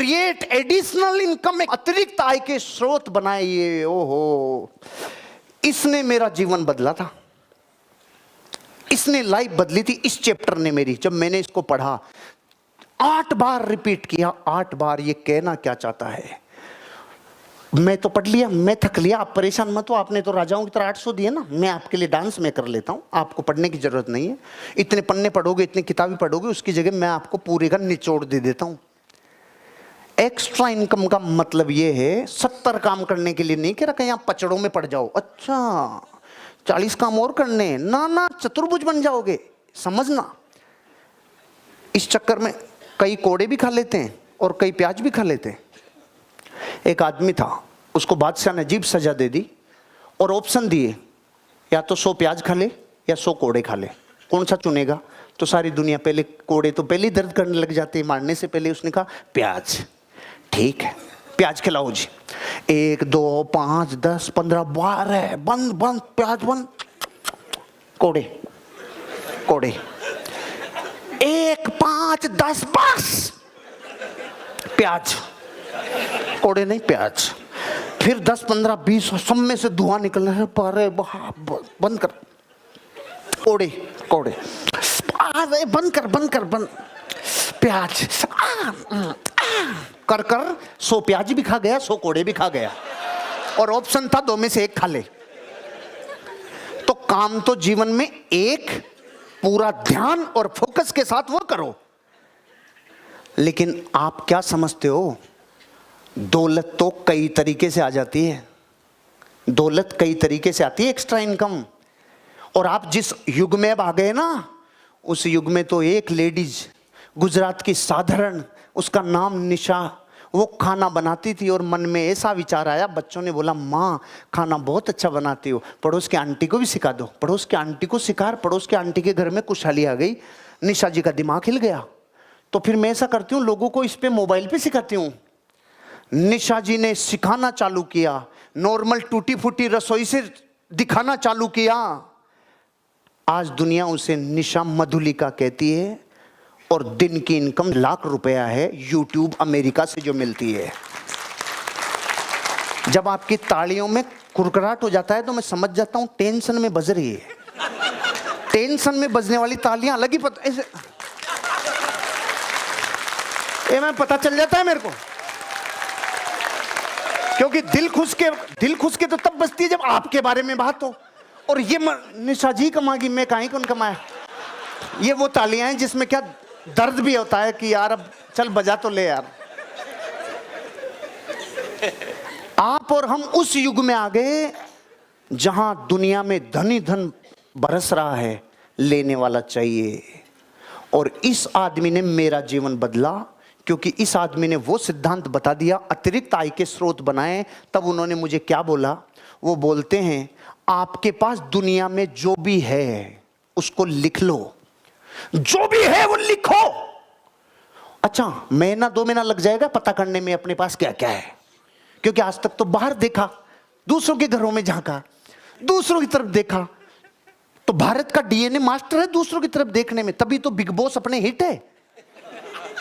Create additional income, अतिरिक्त आय के स्रोत बनाए ये। ओहो, इसने मेरा जीवन बदला था, इसने लाइफ बदली थी। इस चैप्टर ने मेरी, जब मैंने इसको पढ़ा 8 बार रिपीट किया, 8 बार ये कहना क्या चाहता है। मैं तो पढ़ लिया, मैं थक लिया, आप परेशान मत हो। आपने तो राजाओं की तरह 800 दिए ना, मैं आपके लिए डांस में कर लेता हूं, आपको पढ़ने की जरूरत नहीं है। इतने पन्ने पढ़ोगे, इतनी किताबें पढ़ोगे, उसकी जगह मैं आपको पूरे का निचोड़ दे देता हूं। एक्स्ट्रा इनकम का मतलब ये है 70 काम करने के लिए नहीं कह रहा कहीं आप पचड़ों में पड़ जाओ, अच्छा 40 काम और करने, ना ना, चतुर्भुज बन जाओगे। समझना, इस चक्कर में कई कोड़े भी खा लेते हैं और कई प्याज भी खा लेते हैं। एक आदमी था, उसको बादशाह ने अजीब सजा दे दी और ऑप्शन दिए, या तो 100 प्याज खा ले या 100 कोड़े खा ले, कौन सा चुनेगा। तो सारी दुनिया, पहले कोड़े तो पहले ही दर्द करने लग जाते हैं मारने से पहले। उसने कहा प्याज, ठीक है प्याज खिलाओ जी। 1 2 5 10 15 12, बंद बंद प्याज बंद, कोड़े कोड़े, 1 5 10 बस प्याज, कोड़े नहीं प्याज। फिर 10 15 20 सब में से धुआं निकलना है, पारे बंद कर, कोड़े कोड़े, अरे बंद कर बंद कर बंद, प्याज कर कर 100 प्याज भी खा गया, 100 कोड़े भी खा गया, और ऑप्शन था 2 में से 1 खा ले। तो काम तो जीवन में एक पूरा ध्यान और फोकस के साथ वो करो। लेकिन आप क्या समझते हो, दौलत तो कई तरीके से आ जाती है, दौलत कई तरीके से आती है, एक्स्ट्रा इनकम। और आप जिस युग में अब आ गए ना, उस युग में तो एक लेडीज गुजरात की साधारण, उसका नाम निशा, वो खाना बनाती थी और मन में ऐसा विचार आया, बच्चों ने बोला माँ खाना बहुत अच्छा बनाती हो, पड़ोस की आंटी को भी सिखा दो। पड़ोस की आंटी को सिखा, पड़ोस की आंटी के घर में खुशहाली आ गई, निशा जी का दिमाग हिल गया। तो फिर मैं ऐसा करती हूँ, लोगों को इस पे मोबाइल पे सिखाती हूँ। निशा जी ने सिखाना चालू किया, नॉर्मल टूटी फूटी रसोई से दिखाना चालू किया। आज दुनिया उसे निशा मधुलिका कहती है और दिन की इनकम लाख रुपया है, यूट्यूब अमेरिका से जो मिलती है। जब आपकी तालियों में कुरकुराहट हो जाता है तो मैं समझ जाता हूं टेंशन में बज रही है। टेंशन में बजने वाली तालियां अलग ही मैं पता चल जाता है मेरे को, क्योंकि दिल खुश के तो तब बजती है जब आपके बारे में बात हो। और ये निशा जी कमागी, मैं कहीं कौन कमाया। ये वो तालियां हैं जिसमें क्या दर्द भी होता है कि यार अब चल बजा तो ले यार। आप और हम उस युग में आ गए जहां दुनिया में धन ही धन बरस रहा है, लेने वाला चाहिए। और इस आदमी ने मेरा जीवन बदला, क्योंकि इस आदमी ने वो सिद्धांत बता दिया, अतिरिक्त आय के स्रोत बनाए। तब उन्होंने मुझे क्या बोला, वो बोलते हैं आपके पास दुनिया में जो भी है उसको लिख लो, जो भी है वो लिखो। अच्छा, महीना 2 महीना लग जाएगा पता करने में अपने पास क्या क्या है, क्योंकि आज तक तो बाहर देखा, दूसरों के घरों में झांका, दूसरों की तरफ देखा। तो भारत का डीएनए मास्टर है दूसरों की तरफ देखने में, तभी तो बिग बॉस अपने हिट है।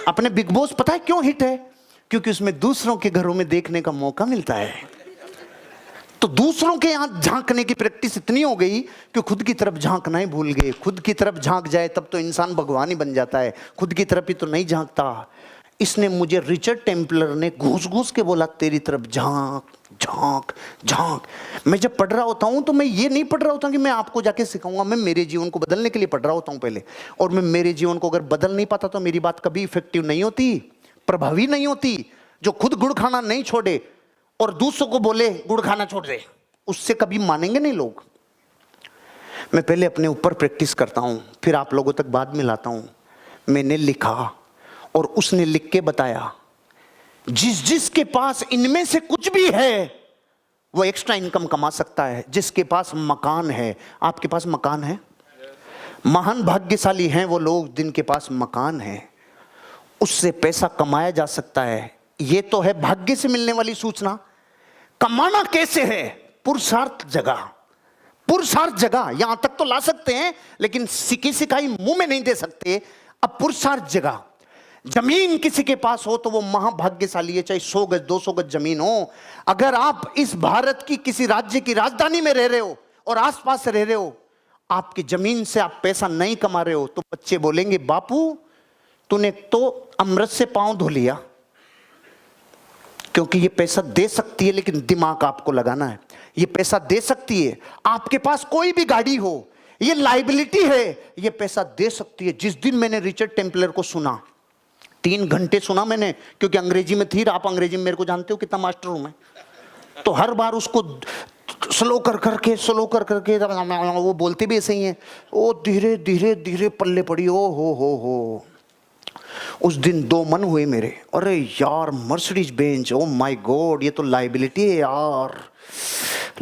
अपने बिग बॉस पता है क्यों हिट है, क्योंकि उसमें दूसरों के घरों में देखने का मौका मिलता है। तो दूसरों के यहां झांकने की प्रैक्टिस इतनी हो गई कि खुद की तरफ झांकना ही भूल गए। खुद की तरफ झांक जाए तब तो इंसान भगवान ही बन जाता है, खुद की तरफ ही तो नहीं झांकता। इसने मुझे, रिचर्ड टेम्पलर ने घूस घूस के बोला तेरी तरफ झांक झांक झांक। मैं जब पढ़ रहा होता हूं तो मैं ये नहीं पढ़ रहा होता कि मैं आपको जाके सिखाऊंगा, मैं मेरे जीवन को बदलने के लिए पढ़ रहा होता हूं पहले। और मैं मेरे जीवन को अगर बदल नहीं पाता तो मेरी बात कभी इफेक्टिव नहीं होती, प्रभावी नहीं होती। जो खुद गुड़ खाना नहीं छोड़े और दूसरों को बोले गुड़ खाना छोड़ दे, उससे कभी मानेंगे नहीं लोग। मैं पहले अपने ऊपर प्रैक्टिस करता हूं, फिर आप लोगों तक बाद में लाता हूं। मैंने लिखा और उसने लिख के बताया, जिसके पास इनमें से कुछ भी है वो एक्स्ट्रा इनकम कमा सकता है। जिसके पास मकान है, आपके पास मकान है, महान भाग्यशाली हैं वो लोग जिनके पास मकान है, उससे पैसा कमाया जा सकता है। ये तो है भाग्य से मिलने वाली सूचना। कमाना कैसे है, पुरुषार्थ जगह, पुरुषार्थ जगह यहां तक तो ला सकते हैं, लेकिन सिकी सिखाई मुंह में नहीं दे सकते। अब पुरुषार्थ जगह, जमीन किसी के पास हो तो वो महाभाग्यशाली है, चाहे 100 गज 200 गज जमीन हो। अगर आप इस भारत की किसी राज्य की राजधानी में रह रहे हो और आसपास रह रहे हो, आपकी जमीन से आप पैसा नहीं कमा रहे हो, तो बच्चे बोलेंगे बापू तूने तो अमृत से पांव धो लिया, क्योंकि ये पैसा दे सकती है लेकिन दिमाग आपको लगाना है। ये पैसा दे सकती है, आपके पास कोई भी गाड़ी हो, ये लाइबिलिटी है, ये पैसा दे सकती है। जिस दिन मैंने रिचर्ड टेम्पलर को सुना, 3 घंटे सुना मैंने, क्योंकि अंग्रेजी में थी, आप अंग्रेजी में मेरे को जानते हो कितना मास्टर हूं मैं, तो हर बार उसको स्लो कर करके वो बोलते भी ऐसे ही हैं, ओ धीरे धीरे धीरे पल्ले पड़ी, ओ हो। उस दिन 2 मन हुए मेरे, अरे यार Mercedes Benz, oh my God, ये तो लाइबिलिटी है यार,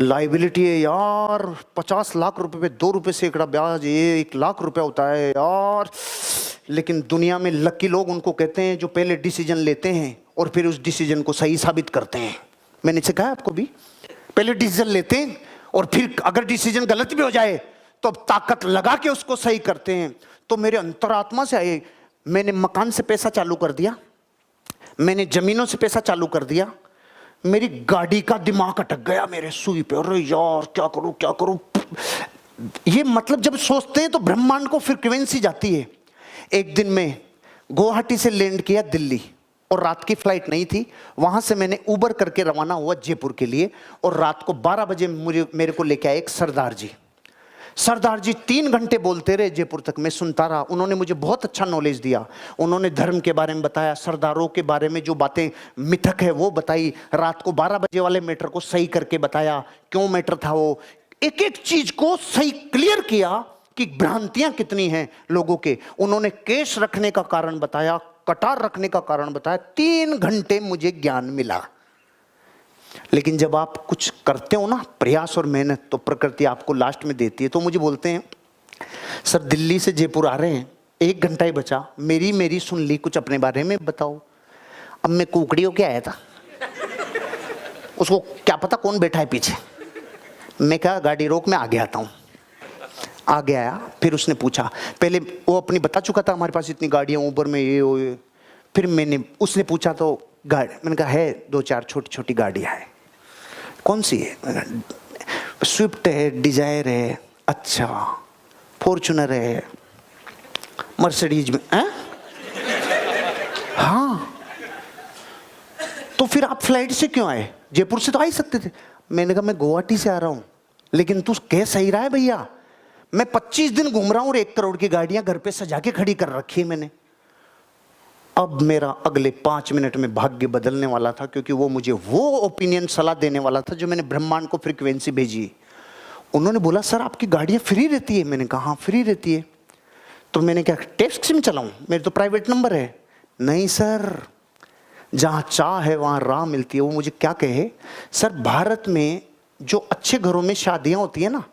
लाइबिलिटी है यार। 50 लाख रुपए पे 2 रुपए सैकड़ा ब्याज, ये 1 लाख रुपया होता है यार। लेकिन दुनिया में लकी लोग उनको कहते हैं जो पहले डिसीजन लेते हैं और फिर उस डिसीजन को सही साबित करते हैं। मैंने सिखाया आपको भी, पहले डिसीजन लेते हैं और फिर अगर डिसीजन गलत भी हो जाए तो अब ताकत लगा के उसको सही करते हैं। तो मेरे अंतरात्मा से आए, मैंने मकान से पैसा चालू कर दिया, मैंने जमीनों से पैसा चालू कर दिया, मेरी गाड़ी का दिमाग अटक गया मेरे सुई पे, अरे यार क्या करूं। ये मतलब जब सोचते हैं तो ब्रह्मांड को फ्रीक्वेंसी जाती है। एक दिन में गुवाहाटी से लैंड किया दिल्ली, और रात की फ्लाइट नहीं थी। वहां से मैंने उबर करके रवाना हुआ जयपुर के लिए, और रात को 12 बजे मेरे को लेके आए एक सरदार जी 3 घंटे बोलते रहे जयपुर तक, मैं सुनता रहा। उन्होंने मुझे बहुत अच्छा नॉलेज दिया। उन्होंने धर्म के बारे में बताया, सरदारों के बारे में जो बातें मिथक है वो बताई, रात को 12 बजे वाले मैटर को सही करके बताया, क्यों मैटर था वो, एक एक चीज को सही क्लियर किया कि भ्रांतियां कितनी हैं लोगों के। उन्होंने केस रखने का कारण बताया, कटार रखने का कारण बताया। 3 घंटे मुझे ज्ञान मिला। लेकिन जब आप कुछ करते हो ना, प्रयास और मेहनत, तो प्रकृति आपको लास्ट में देती है। तो मुझे बोलते हैं सर दिल्ली से जयपुर आ रहे हैं, 1 घंटा ही बचा, मेरी सुन ली, कुछ अपने बारे में बताओ। अब मैं कुकड़ी होके आया था, उसको क्या पता कौन बैठा है पीछे। मैं कहा गाड़ी रोक, मैं आगे आता हूँ। आगे आया, फिर उसने पूछा, पहले वो अपनी बता चुका था हमारे पास इतनी गाड़ियाँ उबर में ये। फिर उसने पूछा तो गाड़ी, मैंने कहा है 2-4 छोटी छोटी गाड़ियाँ हैं। कौन सी है? स्विफ्ट है, डिजायर है, अच्छा फॉर्चुनर है, मर्सिडीज में है? हाँ। तो फिर आप फ्लाइट से क्यों आए? जयपुर से तो आ ही सकते थे। मैंने कहा मैं गुवाहाटी से आ रहा हूँ। लेकिन तू कह सही रहा है भैया, मैं 25 दिन घूम रहा हूँ और 1 करोड़ की गाड़ियां घर पे सजा के खड़ी कर रखी है मैंने। अब मेरा अगले 5 मिनट में भाग्य बदलने वाला था, क्योंकि वो मुझे वो ओपिनियन सलाह देने वाला था जो मैंने ब्रह्मांड को फ्रीक्वेंसी भेजी। उन्होंने बोला सर आपकी गाड़ियाँ फ्री रहती है? मैंने कहा हाँ फ्री रहती है। तो मैंने क्या टैक्सी में चलाऊँ? मेरे तो प्राइवेट नंबर है। नहीं सर, जहाँ चाह है वहाँ राह मिलती है। वो मुझे क्या कहे, सर भारत में जो अच्छे घरों में शादियाँ होती है ना,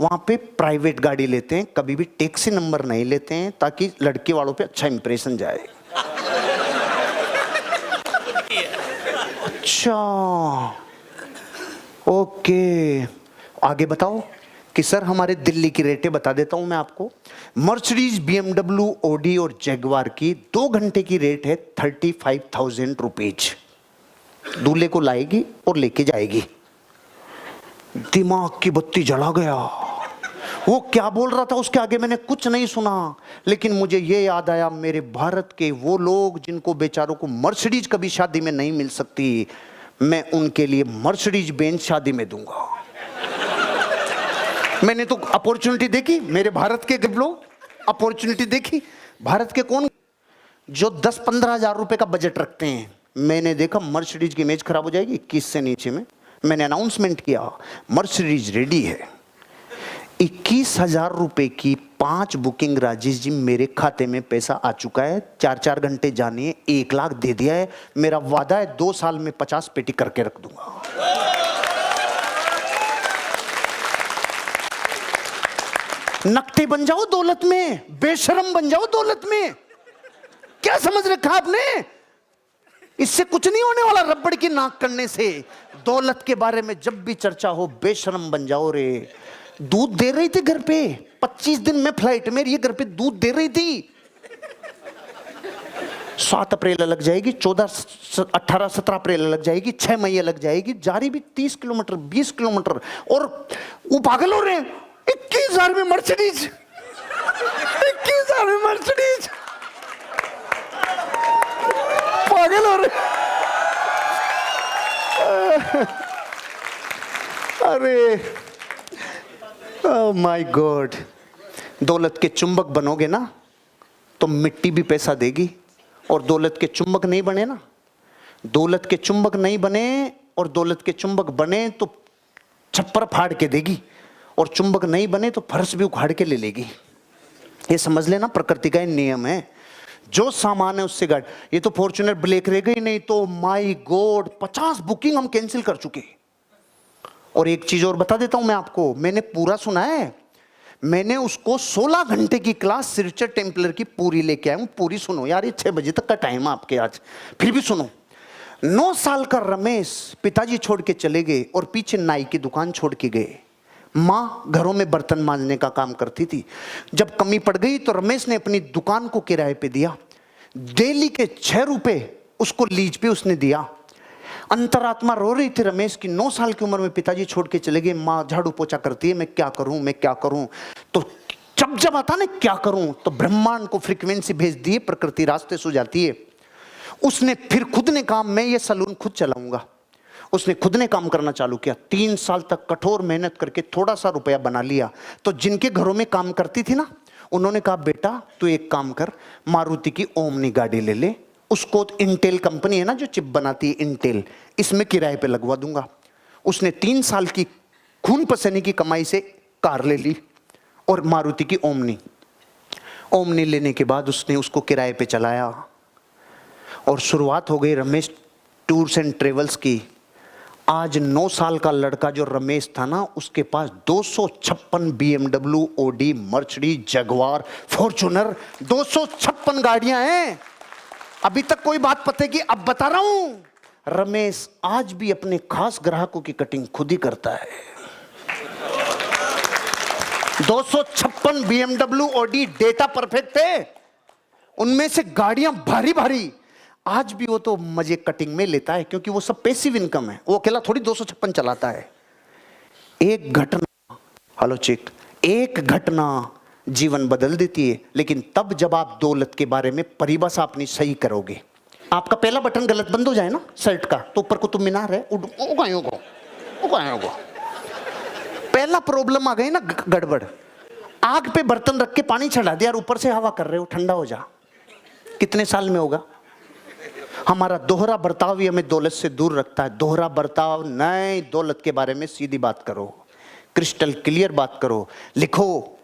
वहाँ पे प्राइवेट गाड़ी लेते हैं, कभी भी टैक्सी नंबर नहीं लेते हैं, ताकि लड़के वालों पे अच्छा इंप्रेशन जाए। अच्छा ओके, आगे बताओ। कि सर हमारे दिल्ली की रेटें बता देता हूं मैं आपको। मर्सिडीज, BMW, ऑडी और जैगवार की 2 घंटे की रेट है 35,000 रुपीज। दूल्हे को लाएगी और लेके जाएगी। दिमाग की बत्ती जला गया। वो क्या बोल रहा था उसके आगे मैंने कुछ नहीं सुना, लेकिन मुझे ये याद आया मेरे भारत के वो लोग जिनको बेचारों को मर्सिडीज कभी शादी में नहीं मिल सकती, मैं उनके लिए मर्सिडीज बेंज शादी में दूंगा। मैंने तो अपॉर्चुनिटी देखी, मेरे भारत के गरीब लोग अपॉर्चुनिटी देखी। भारत के कौन जो 10-15 हजार रुपए का बजट रखते हैं, मैंने देखा मर्सिडीज की इमेज खराब हो जाएगी 21 से नीचे में। मैंने अनाउंसमेंट किया मर्सिडीज रेडी है। 21,000 रुपए की 5 बुकिंग राजेश जी मेरे खाते में पैसा आ चुका है। 4-4 घंटे जानिए 1 लाख दे दिया है। मेरा वादा है 2 साल में 50 पेटी करके रख दूंगा। नकटी बन जाओ दौलत में, बेशरम बन जाओ दौलत में। क्या समझ रखा आपने? इससे कुछ नहीं होने वाला रबड़ की नाक करने से। दौलत के बारे में जब भी चर्चा हो बेशरम बन जाओ रे। दूध दे रही थी घर पे, 25 दिन में फ्लाइट में ये घर पे दूध दे रही थी। 7 अप्रैल अलग जाएगी, 14, 18, 17 अप्रैल अलग जाएगी, 6 मई अलग जाएगी, जा रही भी 30 किलोमीटर, 20 किलोमीटर। और वो पागल हो रहे हैं, 21,000 में मर्सिडीज, 21,000 में मर्सिडीज, पागल हो रहे। अरे ओह माय गॉड, दौलत के चुंबक बनोगे ना तो मिट्टी भी पैसा देगी, और दौलत के चुंबक नहीं बने ना, दौलत के चुंबक नहीं बने और दौलत के चुंबक बने तो छप्पर फाड़ के देगी, और चुंबक नहीं बने तो फर्श भी उखाड़ के ले लेगी। ये समझ लेना, प्रकृति का नियम है। जो सामान है उससे गाड़ी, ये तो फॉर्च्यूनर ब्लैक रह गई, नहीं तो माय गॉड 50 बुकिंग हम कैंसिल कर चुके। और एक चीज और बता देता हूं मैं आपको, मैंने पूरा सुना है, मैंने उसको 16 घंटे की क्लास सिग्नेचर टेम्पलर की पूरी लेके आया हूं। पूरी सुनो यार, ये 6 बजे तक का टाइम है आपके आज, फिर भी सुनो। 9 साल का रमेश पिताजी छोड़ के चले गए और पीछे नाई की दुकान छोड़ के गए। माँ घरों में बर्तन मांजने का काम करती थी। जब कमी पड़ गई तो रमेश ने अपनी दुकान को किराए पे दिया। डेली के 6 रुपए उसको लीज पे उसने दिया। अंतरात्मा रो रही थी रमेश की, 9 साल की उम्र में पिताजी छोड़ के चले गए, माँ झाड़ू पोछा करती है, मैं क्या करूं, मैं क्या करूं। तो जब आता ना क्या करूं, तो ब्रह्मांड को फ्रीक्वेंसी भेज दिए, प्रकृति रास्ते सुझाती है। उसने फिर खुद ने काम, मैं ये सलून खुद चलाऊंगा, उसने खुद ने काम करना चालू किया। 3 साल तक कठोर मेहनत करके थोड़ा सा रुपया बना लिया। तो जिनके घरों में काम करती थी ना, उन्होंने कहा बेटा तू एक काम कर, मारुति की ओमनी गाड़ी ले ले, उसको इंटेल कंपनी है ना जो चिप बनाती है इंटेल, इसमें किराए पे लगवा दूंगा। उसने 3 साल की खून पसीने की कमाई से कार ले ली और मारुति की ओमनी लेने के बाद उसने उसको किराए पे चलाया और शुरुआत हो गई रमेश टूर्स एंड ट्रेवल्स की। आज 9 साल का लड़का जो रमेश था ना, उसके पास 256 BMW, Audi, Mercedes, Jaguar, Fortuner, 256 गाड़ियां हैं। अभी तक कोई बात पते की, अब बता रहा हूं, रमेश आज भी अपने खास ग्राहकों की कटिंग खुद ही करता है। 256 BMW, ओडी, डेटा परफेक्ट थे, उनमें से गाड़ियां भारी भारी। आज भी वो तो मजे कटिंग में लेता है, क्योंकि वो सब पैसिव इनकम है, वो अकेला थोड़ी 256 चलाता है। एक घटना, हेलो चेक, एक घटना जीवन बदल देती है, लेकिन तब जब आप दौलत के बारे में परिभाषा अपनी सही करोगे। आपका पहला बटन गलत बंद हो जाए ना शर्ट का, तो ऊपर कुतुब मीनार है, पहला प्रॉब्लम आ गई ना, गड़बड़। आग पे बर्तन रख के पानी चढ़ा दिया और ऊपर से हवा कर रहे हो, ठंडा हो जा, कितने साल में होगा? हमारा दोहरा बर्ताव ही हमें दौलत से दूर रखता है। दोहरा बर्ताव नहीं, दौलत के बारे में सीधी बात करो, क्रिस्टल क्लियर बात करो। लिखो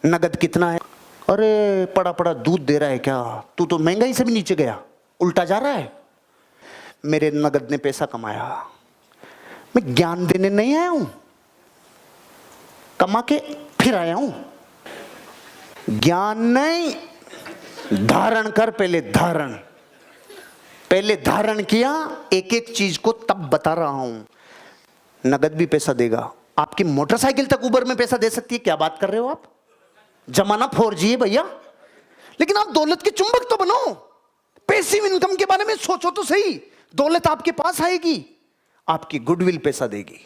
नगद कितना है, अरे पड़ा पड़ा दूध दे रहा है क्या, तू तो महंगाई से भी नीचे गया, उल्टा जा रहा है। मेरे नगद ने पैसा कमाया, मैं ज्ञान देने नहीं आया हूं, कमा के फिर आया हूं। ज्ञान नहीं, धारण कर, पहले धारण किया एक एक चीज को, तब बता रहा हूं। नगद भी पैसा देगा, आपकी मोटरसाइकिल तक उबर में पैसा दे सकती है। क्या बात कर रहे हो आप, जमाना 4G है भैया। लेकिन आप दौलत के चुंबक तो बनो, पैसिव इनकम के बारे में सोचो तो सही। दौलत आपके पास आएगी, आपकी गुडविल पैसा देगी।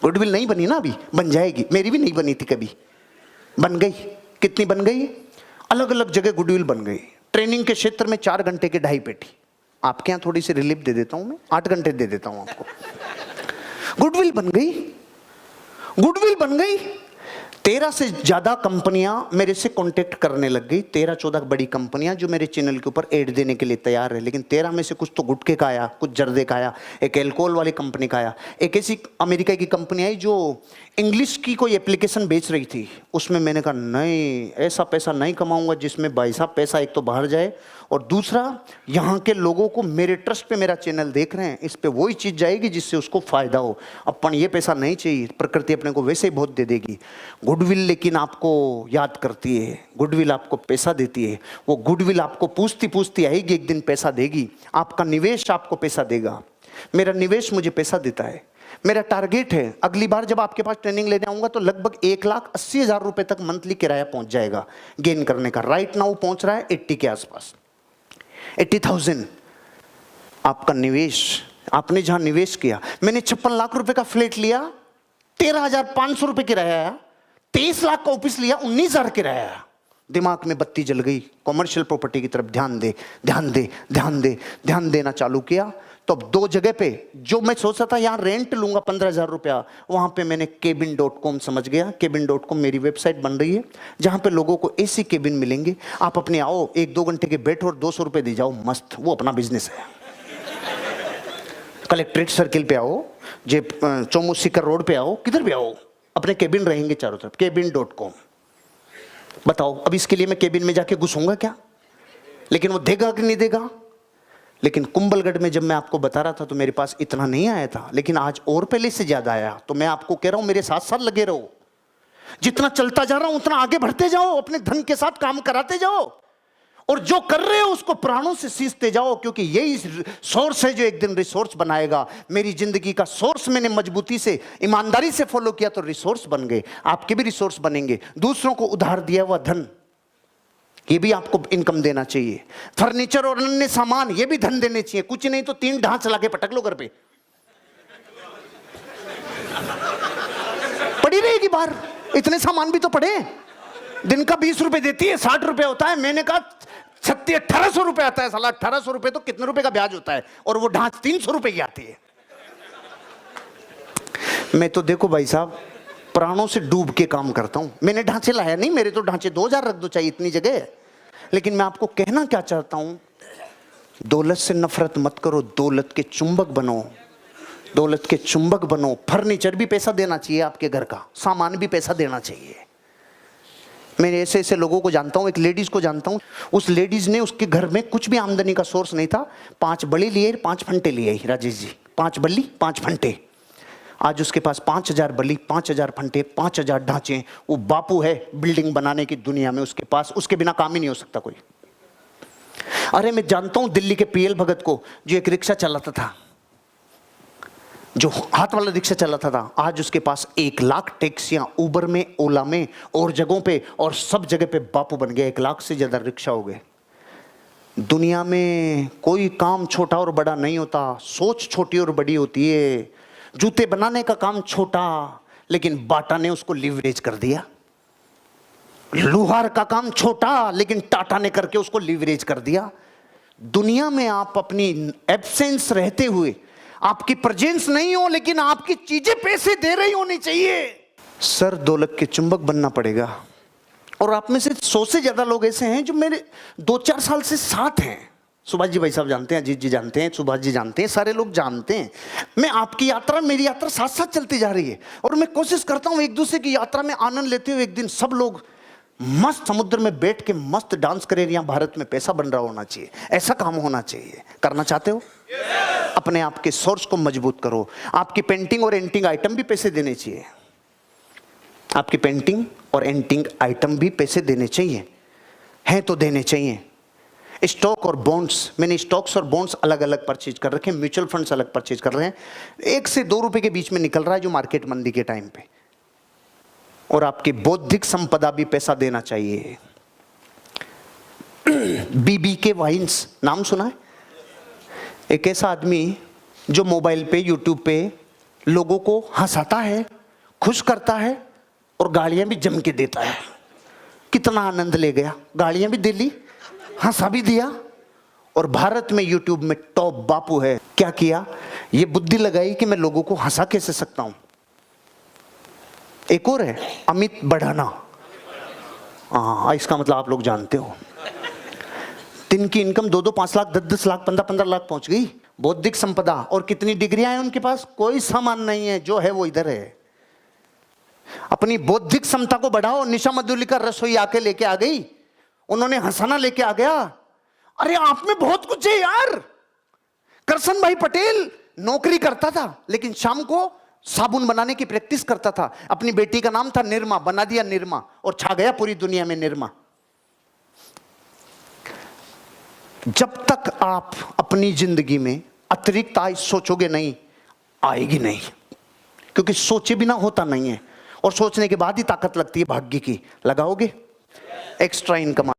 गुडविल नहीं बनी ना, अभी बन जाएगी, मेरी भी नहीं बनी थी कभी, बन गई। कितनी बन गई? अलग अलग जगह गुडविल बन गई। ट्रेनिंग के क्षेत्र में 4 घंटे की 2.5 पेटी, आपके यहां थोड़ी सी रिलीफ दे देता हूं मैं, 8 घंटे दे देता हूं आपको। गुडविल बन गई, गुडविल बन गई। 13 से ज्यादा कंपनियां मेरे से कांटेक्ट करने लग गई, 13-14 बड़ी कंपनियां जो मेरे चैनल के ऊपर ऐड देने के लिए तैयार है। लेकिन 13 में से कुछ तो गुटखे का आया, कुछ जर्दे का आया, एक एल्कोहल वाली कंपनी का आया, एक ऐसी अमेरिका की कंपनी आई जो इंग्लिश की कोई एप्लीकेशन बेच रही थी। उसमें मैंने कहा नहीं, ऐसा पैसा नहीं कमाऊंगा जिसमें भाई साहब पैसा एक तो बाहर जाए, और दूसरा यहाँ के लोगों को मेरे ट्रस्ट पे मेरा चैनल देख रहे हैं, इस पे वही चीज़ जाएगी जिससे उसको फायदा हो। अपन ये पैसा नहीं चाहिए, प्रकृति अपने को वैसे ही बहुत दे देगी। गुडविल लेकिन आपको याद करती है, गुडविल आपको पैसा देती है। वो गुडविल आपको पूछती पूछती आएगी, एक दिन पैसा देगी। आपका निवेश आपको पैसा देगा। मेरा निवेश मुझे पैसा देता है। मेरा टारगेट है अगली बार जब आपके पास ट्रेनिंग लेने आऊंगा तो लगभग 1,80,000 रुपए तक मंथली किराया पहुंच जाएगा गेन करने का। राइट नाउ पहुंच रहा है 80 के आसपास। 80,000 आपका निवेश, आपने जहां निवेश किया, मैंने 56 लाख रुपए का फ्लैट लिया, 13,500 रुपए किराया आया, 23 लाख का ऑफिस लिया, 19,000 किराया आया। दिमाग में बत्ती जल गई, कॉमर्शियल प्रॉपर्टी की तरफ ध्यान दे, ध्यान दे, ध्यान दे, ध्यान देना चालू किया। तो अब 2 जगह पे जो मैं सोचा था यहां रेंट लूंगा 15,000 रुपया, वहां पे मैंने cabin.com समझ गया। cabin.com मेरी वेबसाइट बन रही है, जहां पे लोगों को एसी केबिन मिलेंगे। आप अपने आओ, 1-2 घंटे के बैठो और 200 रुपए दे जाओ, मस्त, वो अपना बिजनेस है। कलेक्ट्रेट सर्किल पे आओ, जे चौमू सीकर रोड पे आओ, किधर भी आओ, अपने केबिन रहेंगे चारों तरफ। cabin.com। बताओ अब इसके लिए मैं केबिन में जाके घुसूंगा क्या? लेकिन वो देगा कि नहीं देगा? लेकिन कुंभलगढ़ में जब मैं आपको बता रहा था तो मेरे पास इतना नहीं आया था, लेकिन आज और पहले से ज्यादा आया। तो मैं आपको कह रहा हूं मेरे साथ साथ लगे रहो, जितना चलता जा रहा हूं उतना आगे बढ़ते जाओ, अपने धन के साथ काम कराते जाओ, और जो कर रहे हो उसको प्राणों से सींचते जाओ, क्योंकि यही सोर्स है जो एक दिन रिसोर्स बनाएगा। मेरी जिंदगी का सोर्स मैंने मजबूती से, ईमानदारी से फॉलो किया तो रिसोर्स बन गए, आपके भी रिसोर्स बनेंगे। दूसरों को उधार दिया हुआ धन, ये भी आपको इनकम देना चाहिए। फर्नीचर और अन्य सामान, ये भी धन देने चाहिए। कुछ नहीं तो 3 ढांच चला के पटक लो घर पे, पड़ी रहेगी बाहर। इतने सामान भी तो पड़े, दिन का 20 रुपए देती है, 60 रुपए होता है। मैंने कहा 1800 रुपए आता है साला। 1800 रुपए तो कितने रुपए का ब्याज होता है, और वो ढांच 300 रुपए की आती है। मैं तो देखो भाई साहब, प्राणों से डूब के काम करता हूं। मैंने ढांचे लाया नहीं, मेरे तो ढांचे 2000 रख दो चाहिए, इतनी जगह है। लेकिन मैं आपको कहना क्या चाहता हूं, दौलत से नफरत मत करो, दौलत के चुंबक बनो, दौलत के चुंबक बनो। फर्नीचर भी पैसा देना चाहिए, आपके घर का सामान भी पैसा देना चाहिए। मैं ऐसे ऐसे लोगों को जानता हूं, एक लेडीज को जानता हूं, उस लेडीज ने, उसके घर में कुछ भी आमदनी का सोर्स नहीं था, 5 बड़ी लिए, 5 फंटे लिए, राजेश जी, 5 बल्ली 5 फंटे। आज उसके पास 5,000 बल्ली, 5,000 फंटे, 5,000 ढांचे। वो बापू है बिल्डिंग बनाने की दुनिया में, उसके पास, उसके बिना काम ही नहीं हो सकता कोई। अरे मैं जानता हूं दिल्ली के पीएल भगत को, जो एक रिक्शा चलाता था, जो हाथ वाला रिक्शा चलाता था। आज उसके पास 1 लाख टैक्सियां, उबर में, ओला में और जगहों पे, और सब जगह पे बापू बन गया। 1 लाख से ज्यादा रिक्शा हो गए। दुनिया में कोई काम छोटा और बड़ा नहीं होता, सोच छोटी और बड़ी होती है। जूते बनाने का काम छोटा, लेकिन बाटा ने उसको लीवरेज कर दिया। लोहार का काम छोटा, लेकिन टाटा ने करके उसको लीवरेज कर दिया। दुनिया में आप अपनी एब्सेंस रहते हुए, आपकी प्रेजेंस नहीं हो, लेकिन आपकी चीजें पैसे दे रही होनी चाहिए। सर दौलत के चुंबक बनना पड़ेगा। और आप में से 100 से ज्यादा लोग ऐसे हैं जो मेरे 2-4 साल से साथ हैं। सुभाष जी भाई साहब जानते हैं, अजीत जी जानते हैं, सुभाष जी जानते हैं, सारे लोग जानते हैं। मैं आपकी यात्रा, मेरी यात्रा साथ साथ चलती जा रही है, और मैं कोशिश करता हूं एक दूसरे की यात्रा में आनंद लेते हुए एक दिन सब लोग मस्त समुद्र में बैठ के मस्त डांस करें। यहाँ भारत में पैसा बन रहा होना चाहिए, ऐसा काम होना चाहिए। करना चाहते हो? अपने आप के सोर्स को मजबूत करो। आपकी पेंटिंग और एंटिंग आइटम भी पैसे देने चाहिए। आपकी पेंटिंग और एंटिंग आइटम भी पैसे देने चाहिए, हैं तो देने चाहिए। स्टॉक और बॉन्ड्स, मैंने स्टॉक्स और बॉन्ड्स अलग अलग परचेज कर रखे हैं, म्यूचुअल फंड्स अलग परचेज कर रहे हैं। 1 से 2 रुपए के बीच में निकल रहा है जो मार्केट मंदी के टाइम पे। और आपकी बौद्धिक संपदा भी पैसा देना चाहिए। BBK वाइन्स नाम सुना है? एक ऐसा आदमी जो मोबाइल पे, यूट्यूब पे लोगों को हंसाता है, खुश करता है, और गालियां भी जम के देता है। कितना आनंद ले गया, गालियां भी दे ली, हंसा भी दिया। और भारत में यूट्यूब में टॉप बापू है। क्या किया? ये बुद्धि लगाई कि मैं लोगों को हंसा कैसे सकता हूं। एक और है अमित बढ़ाना, हाँ इसका मतलब आप लोग जानते हो। दिन की इनकम 2-2, 5 लाख, 10-10 लाख, 15-15 लाख पहुंच गई। बौद्धिक संपदा, और कितनी डिग्रियां हैं उनके पास? कोई सामान नहीं है, जो है वो इधर है। अपनी बौद्धिक क्षमता को बढ़ाओ। निशा मधुलिका रसोई आके लेके आ गई, उन्होंने हंसाना लेके आ गया। अरे आप में बहुत कुछ है यार। करसन भाई पटेल नौकरी करता था, लेकिन शाम को साबुन बनाने की प्रैक्टिस करता था। अपनी बेटी का नाम था निर्मा, बना दिया निर्मा, और छा गया पूरी दुनिया में निर्मा। जब तक आप अपनी जिंदगी में अतिरिक्त आय सोचोगे नहीं, आएगी नहीं, क्योंकि सोचे बिना होता नहीं है, और सोचने के बाद ही ताकत लगती है भाग्य की। लगाओगे एक्स्ट्रा इनकम।